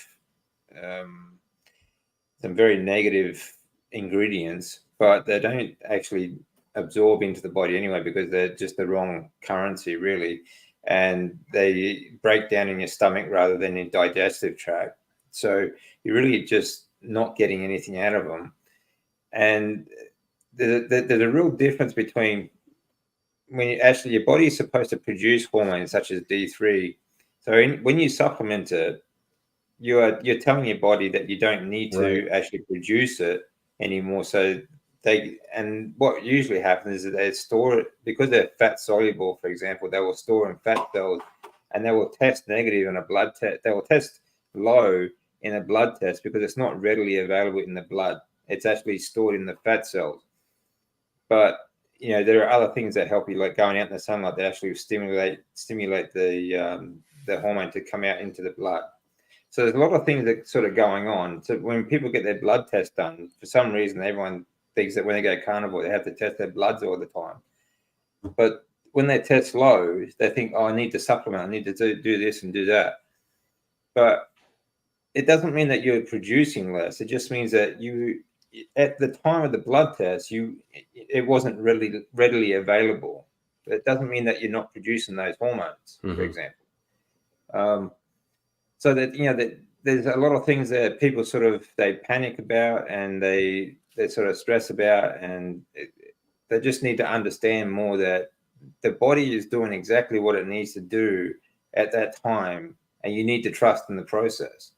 some very negative ingredients, but they don't actually absorb into the body anyway because they're just the wrong currency, really. And they break down in your stomach rather than in digestive tract. So you're really just not getting anything out of them. And there's a real difference between when you actually, your body is supposed to produce hormones such as D3. So when you supplement it, you're telling your body that you don't need to actually produce it anymore. So and what usually happens is that they store it because they're fat soluble. For example, they will store in fat cells, and they will test negative in a blood test. They will test low in a blood test because it's not readily available in the blood. It's actually stored in the fat cells. But there are other things that help you, like going out in the sunlight, that actually stimulate the hormone to come out into the blood. So there's a lot of things that sort of going on. So when people get their blood test done, for some reason, everyone thinks that when they go carnivore, they have to test their bloods all the time. But when they test low, they think, oh, I need to supplement. I need to do this and do that. But it doesn't mean that you're producing less. It just means that at the time of the blood test, it wasn't readily available. It doesn't mean that you're not producing those hormones, for example. So that there's a lot of things that people they panic about and they sort of stress about, and they just need to understand more that the body is doing exactly what it needs to do at that time, and you need to trust in the process.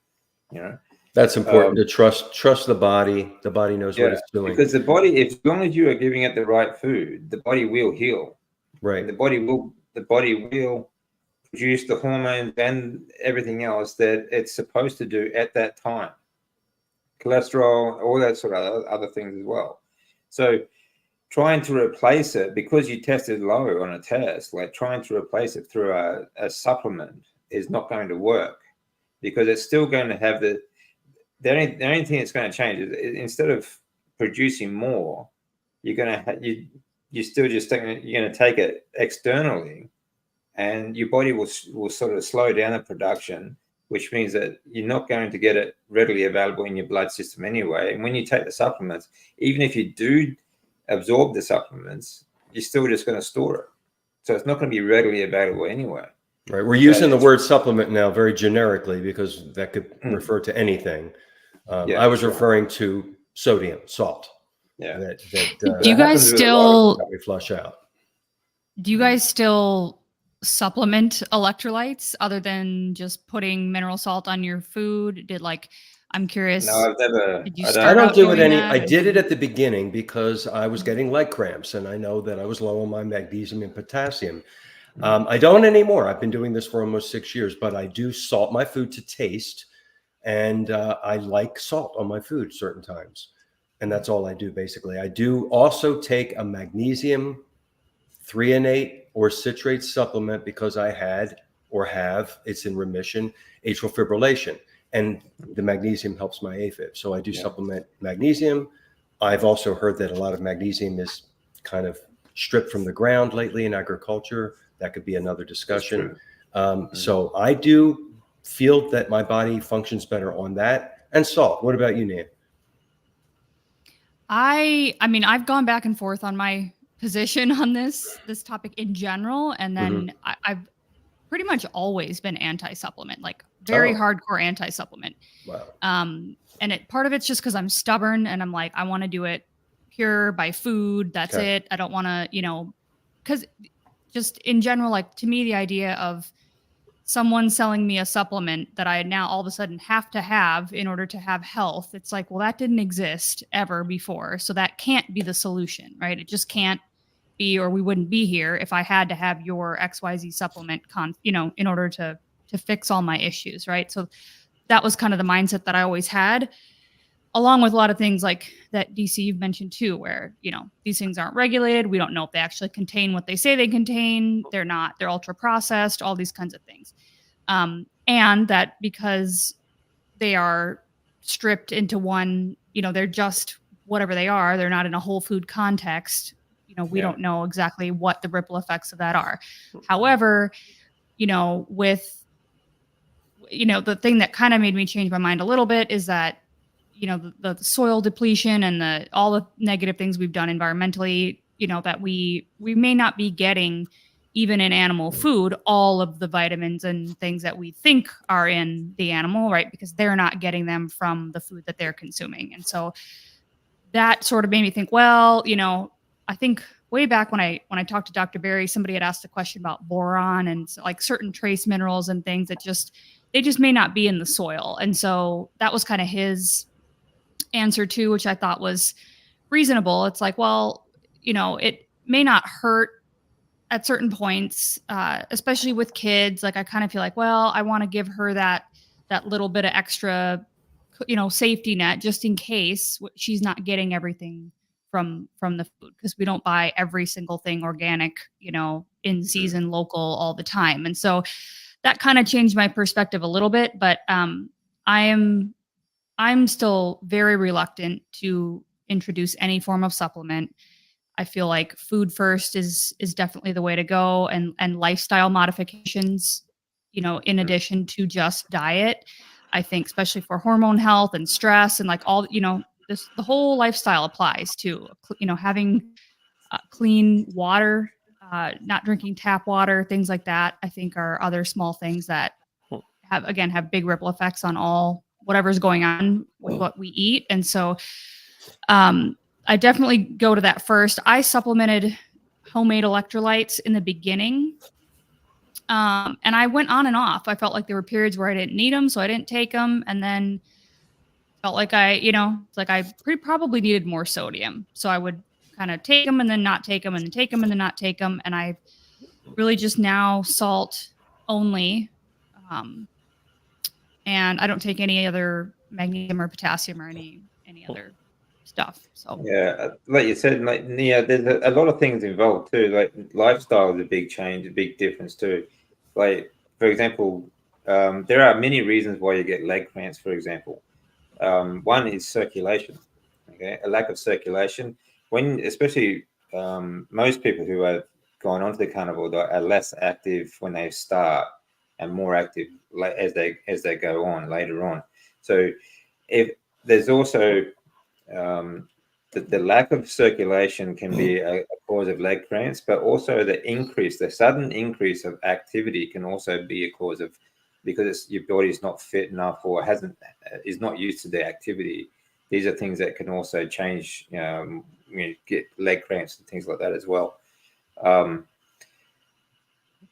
That's important, to trust the body. The body knows what it's doing. Because the body, as long as you are giving it the right food, the body will heal. Right. And the body will produce the hormones and everything else that it's supposed to do at that time. Cholesterol, all that sort of other things as well. So trying to replace it because you tested low on a test, like trying to replace it through a supplement is not going to work, because it's still going to have the only thing that's going to change is instead of producing more, you're going to you're still just you're going to take it externally, and your body will sort of slow down the production, which means that you're not going to get it readily available in your blood system anyway. And when you take the supplements, even if you do absorb the supplements, you're still just going to store it. So it's not going to be readily available anyway. Right. We're using the word supplement now very generically because that could refer to anything. I was referring to sodium, salt. Yeah. Do you guys still flush out? Do you guys still supplement electrolytes other than just putting mineral salt on your food? I'm curious. No, I've never. I don't do it any. I did it at the beginning because I was getting leg cramps, and I know that I was low on my magnesium and potassium. I don't anymore. I've been doing this for almost 6 years, but I do salt my food to taste, and I like salt on my food certain times, and that's all I do basically. I do also take a magnesium 3-in-8 or citrate supplement because I had or have, it's in remission, atrial fibrillation, and the magnesium helps my AFib. So I do supplement magnesium. I've also heard that a lot of magnesium is kind of stripped from the ground lately in agriculture. That could be another discussion. So I do feel that my body functions better on that. And salt. What about you, Nan? I mean, I've gone back and forth on my position on this topic in general, and then I've pretty much always been anti-supplement, like very hardcore anti-supplement. Wow. And part of it's just because I'm stubborn and I'm like, I want to do it pure by food. That's it. I don't want to, because just in general, like to me, the idea of someone selling me a supplement that I now all of a sudden have to have in order to have health, it's like, well, that didn't exist ever before. So that can't be the solution, right? It just can't be, or we wouldn't be here if I had to have your XYZ supplement, in order to fix all my issues, right? So that was kind of the mindset that I always had. along with a lot of things like that DC you've mentioned too, where, these things aren't regulated. We don't know if they actually contain what they say they contain. They're not, they're ultra processed, all these kinds of things. And that because they are stripped into one, they're just whatever they are. They're not in a whole food context. We don't know exactly what the ripple effects of that are. However, with, the thing that kind of made me change my mind a little bit is that, the soil depletion and all the negative things we've done environmentally, that we may not be getting even in animal food, all of the vitamins and things that we think are in the animal, right? Because they're not getting them from the food that they're consuming. And so that sort of made me think, well, I think way back when I talked to Dr. Berry, somebody had asked a question about boron and like certain trace minerals and things that they just may not be in the soil. And so that was kind of his answer too, which I thought was reasonable. It's like, well, it may not hurt at certain points, especially with kids. Like I kind of feel like, well, I want to give her that little bit of extra, safety net just in case she's not getting everything from the food, because we don't buy every single thing organic, in season, local all the time. And so that kind of changed my perspective a little bit, but I'm still very reluctant to introduce any form of supplement. I feel like food first is definitely the way to go, and lifestyle modifications, in addition to just diet. I think especially for hormone health and stress and like all, the whole lifestyle applies to, having clean water, not drinking tap water, things like that, I think are other small things that have big ripple effects on all whatever's going on with what we eat. And so I definitely go to that first. I supplemented homemade electrolytes in the beginning. And I went on and off. I felt like there were periods where I didn't need them, so I didn't take them. And then felt like it's like I probably needed more sodium. So I would kind of take them and then not take them and then take them and then not take them. And I really just now salt only. And I don't take any other magnesium or potassium or any other stuff. So like you said, there's a lot of things involved too. Like lifestyle is a big change, a big difference too. Like for example, there are many reasons why you get leg cramps. For example, one is circulation. Okay, a lack of circulation. Especially most people who have gone onto the carnivore diet are less active when they start and more active as they go on later on. So if there's also the lack of circulation can be a cause of leg cramps, but also the sudden increase of activity can also be a cause of, because your body is not fit enough or is not used to the activity. These are things that can also change, get leg cramps and things like that as well.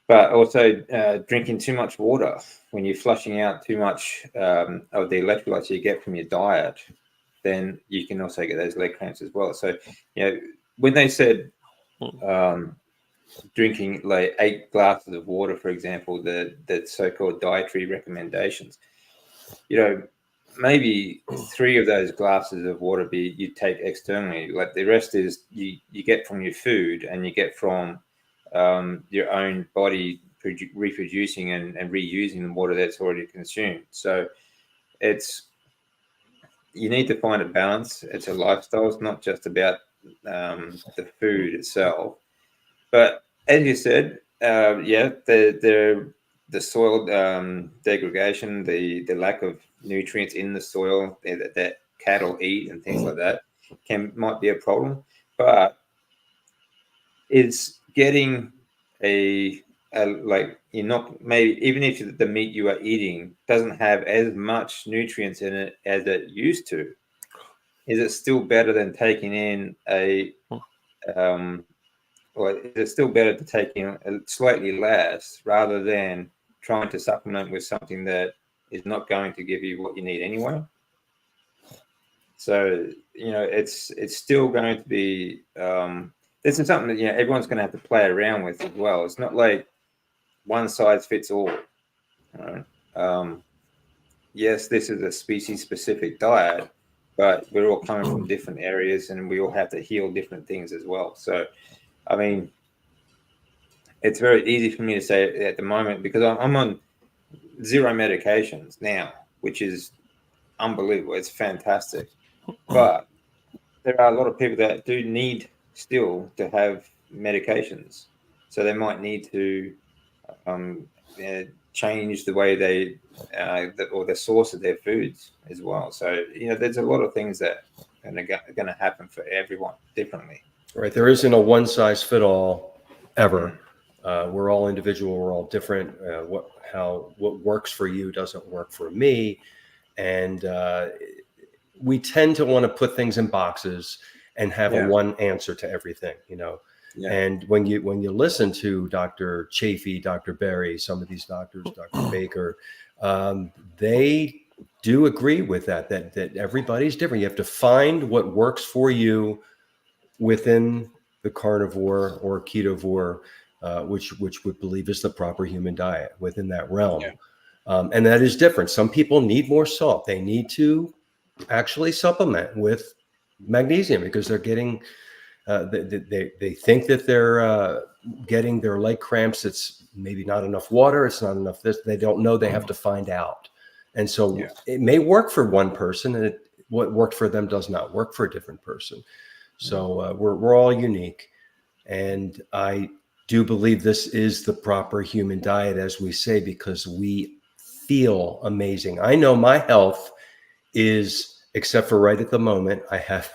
But also drinking too much water. When you're flushing out too much of the electrolytes you get from your diet, then you can also get those leg cramps as well. So, when they said drinking like 8 glasses of water, for example, the so-called dietary recommendations, maybe 3 of those glasses of water you take externally. Like the rest is you get from your food, and you get from your own body reproducing and reusing the water that's already consumed. So you need to find a balance. It's a lifestyle. It's not just about the food itself. But as you said, the soil degradation, the lack of nutrients in the soil that cattle eat and things like that might be a problem. But it's getting you're not, maybe even if the meat you are eating doesn't have as much nutrients in it as it used to, is it still better than taking in or is it still better to take in slightly less rather than trying to supplement with something that is not going to give you what you need anyway? So it's still going to be this is something that everyone's going to have to play around with as well. It's not like one size fits all. Right? Yes, this is a species-specific diet, but we're all coming from different areas, and we all have to heal different things as well. So, I mean, it's very easy for me to say at the moment because I'm on 0 medications now, which is unbelievable. It's fantastic. But there are a lot of people that do need still to have medications. So they might need to change the way they or the source of their foods as well. So, there's a lot of things that are going to happen for everyone differently. Right. There isn't a one size fit all ever. We're all individual. We're all different. What works for you doesn't work for me. And we tend to want to put things in boxes and have a one answer to everything, Yeah. And when you listen to Dr. Chafee, Dr. Berry, some of these doctors, Dr. Baker, they do agree with that everybody's different. You have to find what works for you within the carnivore or ketovore, which would believe is the proper human diet within that realm. Yeah. And that is different. Some people need more salt. They need to actually supplement with magnesium because they're getting, they think that they're getting their leg cramps. It's maybe not enough water. It's not enough this. They don't know. They have to find out. And so it may work for one person, and what worked for them does not work for a different person. So we're all unique. And I do believe this is the proper human diet, as we say, because we feel amazing. I know my health is, except for right at the moment, I have,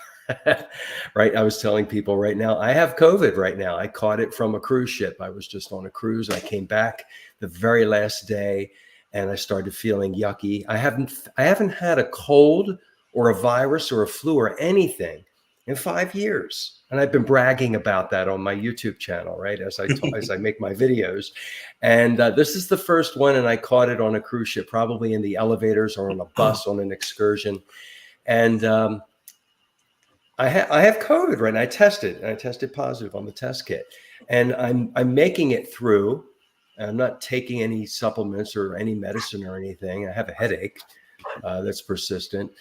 right? I was telling people right now, I have COVID right now. I caught it from a cruise ship. I was just on a cruise. I came back the very last day and I started feeling yucky. I haven't had a cold or a virus or a flu or anything in 5 years. And I've been bragging about that on my YouTube channel, right? As I make my videos. And this is the first one. And I caught it on a cruise ship, probably in the elevators or on a bus on an excursion. And I have COVID, right? And I tested positive on the test kit. And I'm making it through. I'm not taking any supplements or any medicine or anything. I have a headache that's persistent.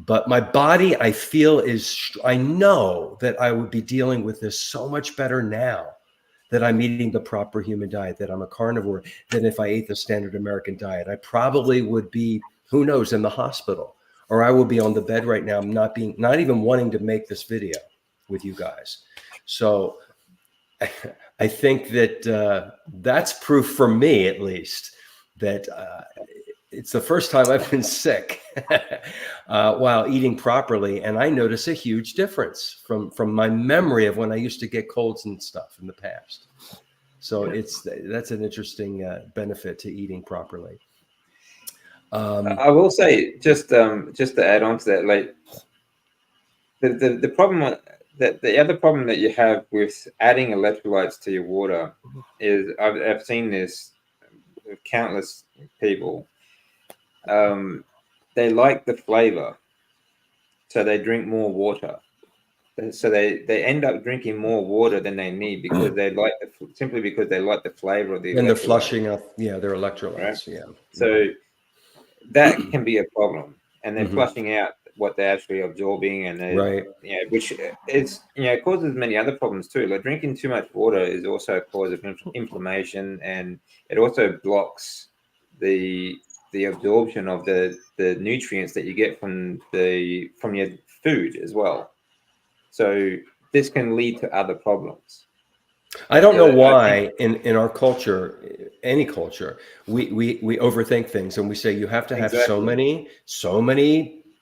But my body, I feel I know that I would be dealing with this so much better now that I'm eating the proper human diet, that I'm a carnivore, than if I ate the standard American diet. I probably would be, who knows, in the hospital, or I would be on the bed right now, not even wanting to make this video with you guys. So I think that that's proof for me, at least, that it's the first time I've been sick while eating properly. And I notice a huge difference from my memory of when I used to get colds and stuff in the past. So that's an interesting benefit to eating properly. I will say, just to add on to that, like the problem that the other problem that you have with adding electrolytes to your water is I've seen this with countless people. They like the flavor, so they drink more water. So they end up drinking more water than they need because they like simply because they like the flavor of the. And they're flushing out, their electrolytes. Right? Yeah. So that can be a problem, and they're Mhm. flushing out what they're actually absorbing, and Right. which is causes many other problems too. Like drinking too much water is also a cause of inflammation, and it also blocks the absorption of the nutrients that you get from your food as well. So this can lead to other problems. I don't know why in our culture, any culture, we overthink things and we say you have to have so many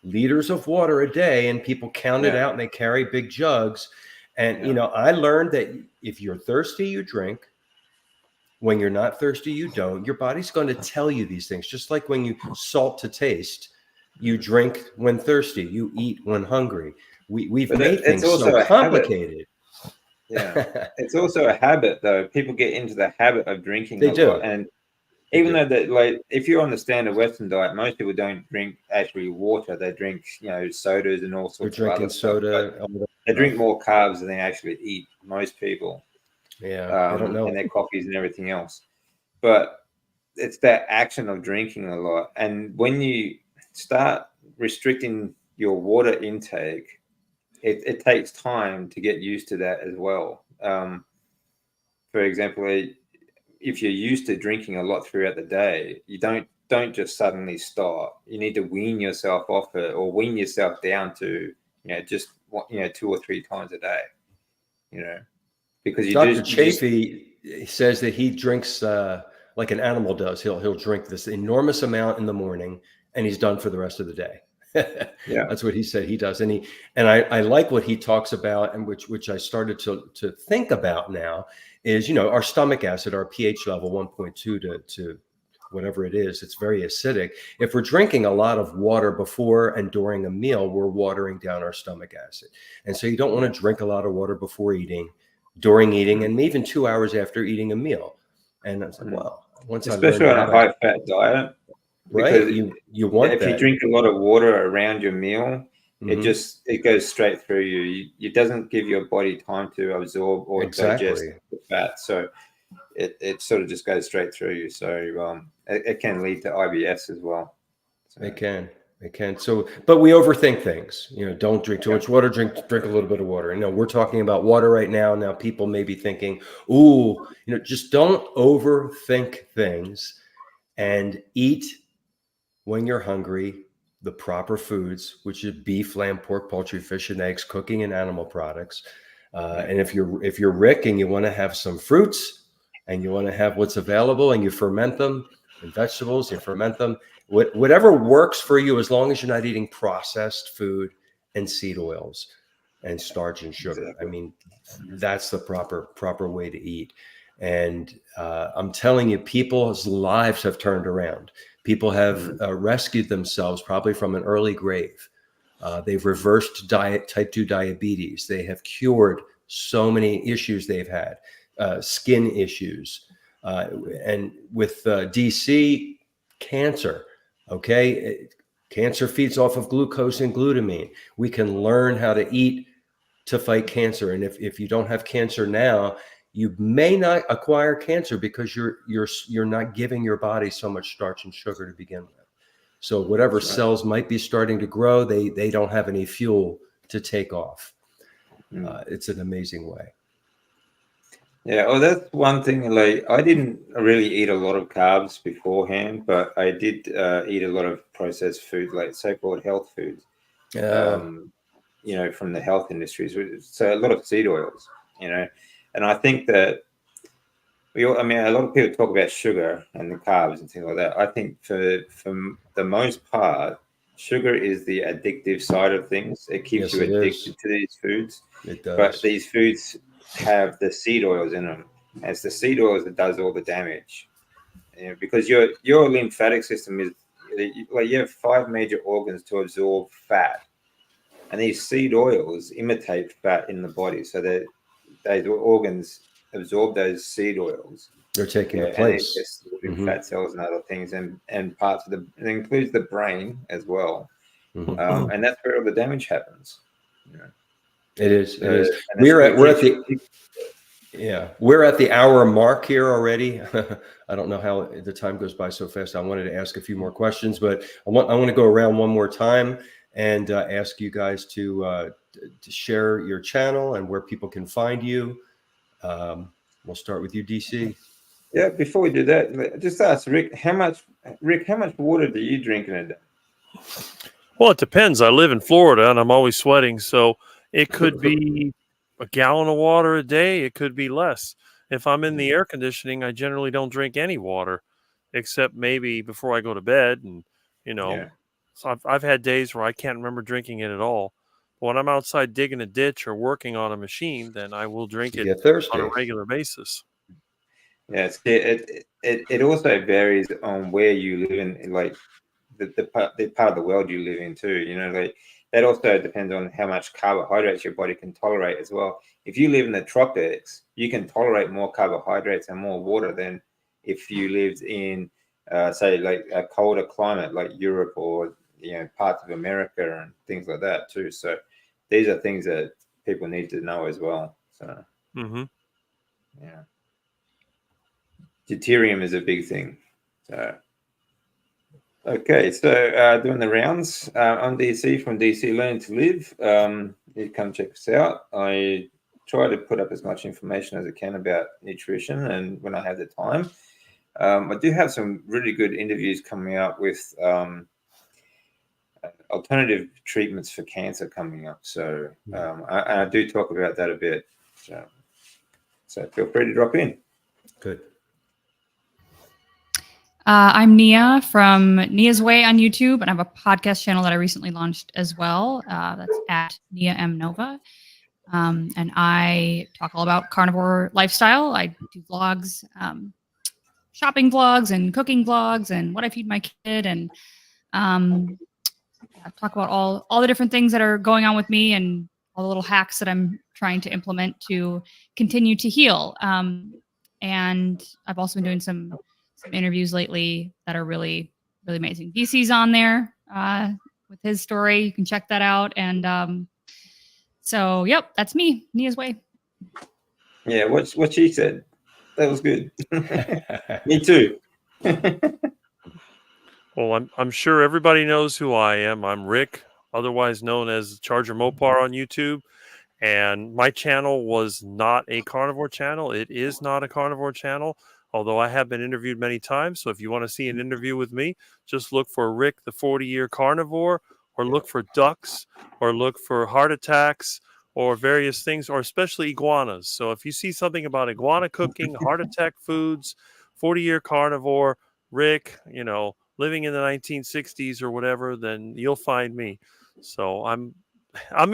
liters of water a day, and people count it out and they carry big jugs. And I learned that if you're thirsty, you drink. When you're not thirsty, you don't. Your body's going to tell you these things. Just like when you salt to taste, you drink when thirsty, you eat when hungry. We've made things so complicated. Yeah, it's also a habit, though. People get into the habit of drinking a lot, and even though that, like, if you're on the standard Western diet, most people don't drink actually water. They drink, sodas and all sorts of other soda. They drink more carbs than they actually eat. Most people, I don't know, and their coffees and everything else. But it's that action of drinking a lot, and when you start restricting your water intake, it takes time to get used to that as well. For example, if you're used to drinking a lot throughout the day, you don't just suddenly stop. You need to wean yourself off it, or wean yourself down to just 2 or 3 times a day. Because you Dr. just Chafee says that he drinks like an animal does. He'll drink this enormous amount in the morning, and he's done for the rest of the day. Yeah. That's what he said he does. And I like what he talks about, and which I started to think about now is, our stomach acid, our pH level 1.2 to whatever it is, it's very acidic. If we're drinking a lot of water before and during a meal, we're watering down our stomach acid. And so you don't want to drink a lot of water before eating, during eating, and even 2 hours after eating a meal. And I was like, wow, once I especially learned on a high fat diet, right, because you want if that. you drink a lot of water around your meal, Mhm. it goes straight through you. It doesn't give your body time to absorb or digest Exactly. the fat. So it sort of just goes straight through you. So it can lead to IBS as well. So, It can. So, but we overthink things. Don't drink too much water. Drink a little bit of water. We're talking about water right now. Now, people may be thinking, "Ooh, just don't overthink things and eat when you're hungry. The proper foods, which is beef, lamb, pork, poultry, fish, and eggs, cooking and animal products. And if you're Rick and you want to have some fruits and you want to have what's available and you ferment them, and vegetables, you ferment them. Whatever works for you, as long as you're not eating processed food and seed oils and starch and sugar. Exactly. I mean, that's the proper way to eat. And I'm telling you, people's lives have turned around. People have rescued themselves probably from an early grave. They've reversed type 2 diabetes. They have cured so many issues they've had, skin issues. And with DC, cancer, okay? Cancer feeds off of glucose and glutamine. We can learn how to eat to fight cancer. And if you don't have cancer now, you may not acquire cancer because you're not giving your body so much starch and sugar to begin with. So whatever cells might be starting to grow, they don't have any fuel to take off. It's an amazing way. Yeah, well, that's one thing. Like, I didn't really eat a lot of carbs beforehand, but I did eat a lot of processed food, like so-called health foods, from the health industries. So a lot of seed oils, and I think that a lot of people talk about sugar and the carbs and things like that. I think for the most part, sugar is the addictive side of things. It keeps you addicted to these foods. It does. But these foods have the seed oils in them. And it's the seed oils that does all the damage. Because your lymphatic system is like, you have 5 major organs to absorb fat, and these seed oils imitate fat in the body, so that those organs absorb those seed oils. They're taking the And place. it's in fat cells and other things, and parts of it includes the brain as well. And that's where all the damage happens. It is. We're at the hour mark here already. I don't know how the time goes by so fast. I wanted to ask a few more questions, but I want to go around one more time and ask you guys to share your channel and where people can find you. We'll start with you, DC. Yeah. Before we do that, just ask Rick. How much water do you drink in a day? Well, it depends. I live in Florida and I'm always sweating, so it could be a gallon of water a day. It could be less. If I'm in the air conditioning, I generally don't drink any water, except maybe before I go to bed. And so I've had days where I can't remember drinking it at all. But when I'm outside digging a ditch or working on a machine, then I will drink it on a regular basis. Yes, it also varies on where you live in, like the part of the world you live in too. Like that also depends on how much carbohydrates your body can tolerate as well. If you live in the tropics, you can tolerate more carbohydrates and more water than if you lived in, say, like a colder climate like Europe or parts of America and things like that too. So these are things that people need to know as well. So yeah. Deuterium is a big thing. So Okay, so doing the rounds. I'm DC from DC Learn to Live. You come check us out. I try to put up as much information as I can about nutrition, and when I have the time. I do have some really good interviews coming up with alternative treatments for cancer coming up. So I do talk about that a bit. So feel free to drop in. Good. I'm Nia from Nia's Way on YouTube, and I have a podcast channel that I recently launched as well. That's at Nia M Nova. And I talk all about carnivore lifestyle. I do vlogs, shopping vlogs and cooking vlogs and what I feed my kid, and talk about all the different things that are going on with me and all the little hacks that I'm trying to implement to continue to heal. And I've also been doing some interviews lately that are really, really amazing. DC's on there with his story. You can check that out. And so, yep, that's me, Nia's Way. Yeah, what she said. That was good. Me too. Well, I'm sure everybody knows who I am. I'm Rick, otherwise known as Charger Mopar on YouTube. And my channel was not a carnivore channel. It is not a carnivore channel, although I have been interviewed many times. So if you want to see an interview with me, just look for Rick, the 40-year carnivore, or look for ducks, or look for heart attacks, or various things, or especially iguanas. So if you see something about iguana cooking, heart attack foods, 40-year carnivore, Rick, living in the 1960s or whatever, then you'll find me. So I'm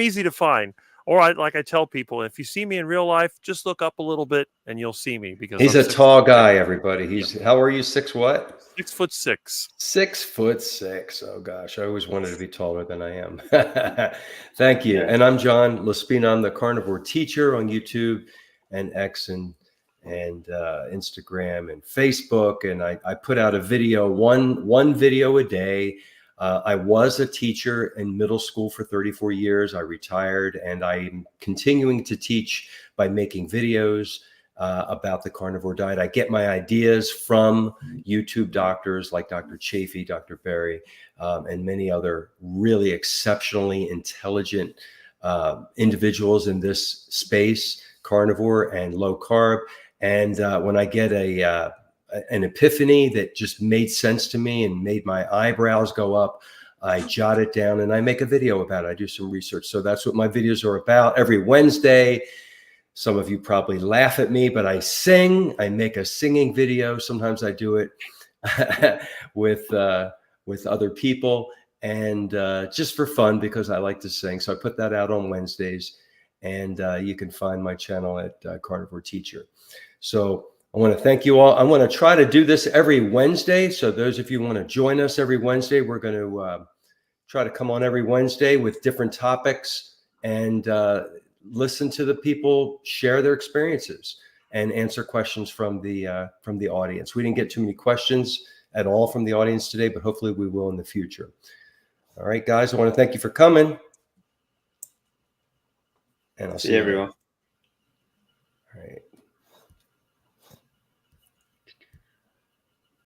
easy to find. Or like I tell people, if you see me in real life, just look up a little bit and you'll see me, because He's I'm a tall guy, everybody. How are you? 6 what? 6'6". 6'6". Oh gosh, I always wanted to be taller than I am. Thank you. Yeah. And I'm John Laspina. I'm the Carnivore Teacher on YouTube and X and Instagram and Facebook. And I put out a video, one video a day. I was a teacher in middle school for 34 years. I retired, and I'm continuing to teach by making videos about the carnivore diet. I get my ideas from YouTube doctors like Dr. Chafee, Dr. Berry, and many other really exceptionally intelligent individuals in this space, carnivore and low carb. And when I get an epiphany that just made sense to me and made my eyebrows go up, I jot it down and I make a video about it. I do some research. So that's what my videos are about. Every Wednesday, some of you probably laugh at me, but I sing. I make a singing video. Sometimes I do it with other people, and just for fun, because I like to sing. So I put that out on Wednesdays, and you can find my channel at Carnivore Teacher. So I want to thank you all. I want to try to do this every Wednesday. So those of you who want to join us every Wednesday, we're going to try to come on every Wednesday with different topics and listen to the people share their experiences and answer questions from the audience. We didn't get too many questions at all from the audience today, but hopefully we will in the future. All right, guys, I want to thank you for coming. And I'll see you everyone.